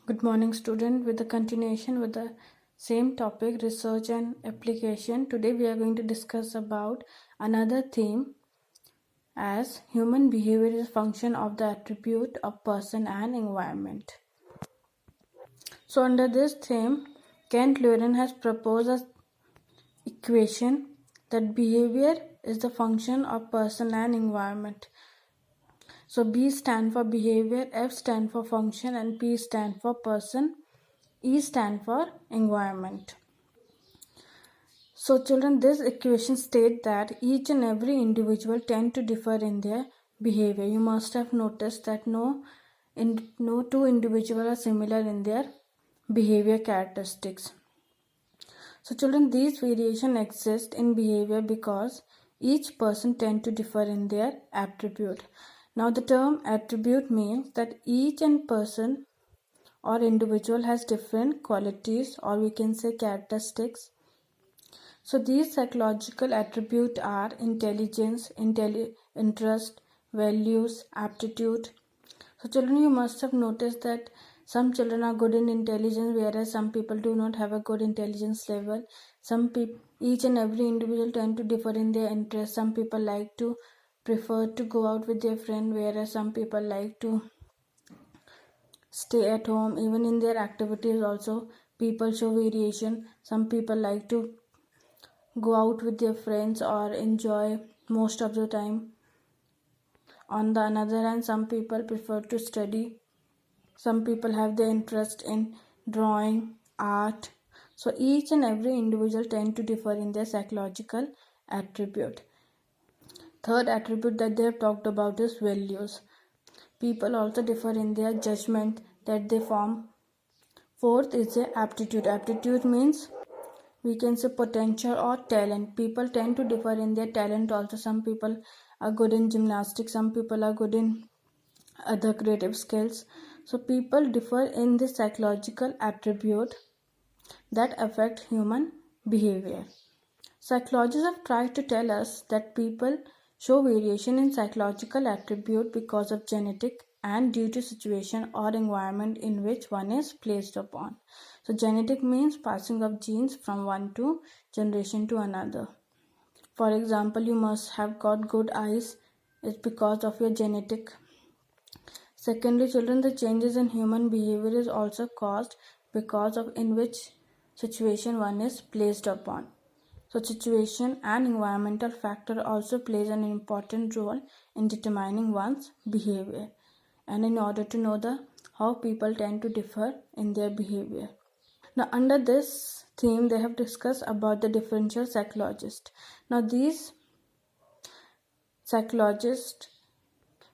Good morning, student. With the continuation with the same topic, research and application. Today we are going to discuss about another theme as human behavior is a function of the attribute of person and environment. So under this theme, Kent Lewin has proposed an equation that behavior is the function of person and environment. So B stand for behavior, F stand for function, and P stand for person, E stand for environment. So children, this equation states that each and every individual tend to differ in their behavior. You must have noticed that no two individuals are similar in their behavior characteristics. So children, these variations exist in behavior because each person tend to differ in their attribute. Now the term attribute means that each and person or individual has different qualities, or we can say characteristics. So these psychological attributes are intelligence, interest, values, aptitude. So children, you must have noticed that some children are good in intelligence, whereas some people do not have a good intelligence level. Each and every individual tend to differ in their interests. Some people like to prefer to go out with their friend, whereas some people like to stay at home. Even in their activities also people show variation. Some people like to go out with their friends or enjoy most of the time. On the other hand, some people prefer to study. Some people have their interest in drawing, art. So each and every individual tend to differ in their psychological attribute. Third attribute that they have talked about is values. People also differ in their judgment that they form. Fourth is their aptitude. Aptitude means we can say potential or talent. People tend to differ in their talent also. Some people are good in gymnastics, some people are good in other creative skills. So people differ in the psychological attribute that affect human behavior. Psychologists have tried to tell us that people show variation in psychological attribute because of genetic and due to situation or environment in which one is placed upon. So genetic means passing of genes from one to generation to another. For example, you must have got good eyes. It's because of your genetic. Secondly, children, the changes in human behavior is also caused because of in which situation one is placed upon. So situation and environmental factor also plays an important role in determining one's behavior, and in order to know how people tend to differ in their behavior. Now under this theme they have discussed about the differential psychologist. Now these psychologists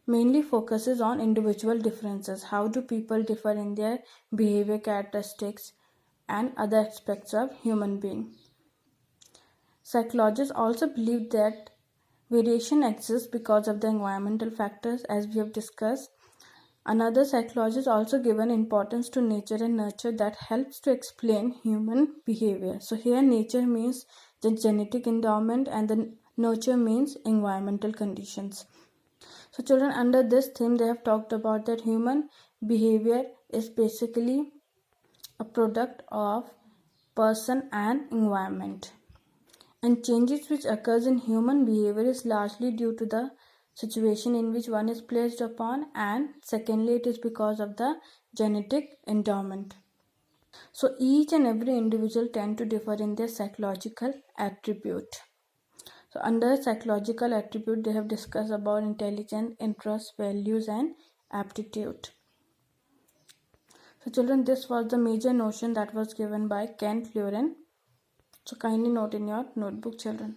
mainly focuses on individual differences. How do people differ in their behavior characteristics and other aspects of human being. Psychologists also believe that variation exists because of the environmental factors, as we have discussed. Another psychologist also given importance to nature and nurture that helps to explain human behavior. So here nature means the genetic endowment and the nurture means environmental conditions. So children, under this theme they have talked about that human behavior is basically a product of person and environment, and changes which occurs in human behavior is largely due to the situation in which one is placed upon, and secondly it is because of the genetic endowment. So each and every individual tend to differ in their psychological attribute. So under psychological attribute they have discussed about intelligence, interest, values and aptitude. So children, this was the major notion that was given by Kent Lewin. So kindly note in your notebook, children.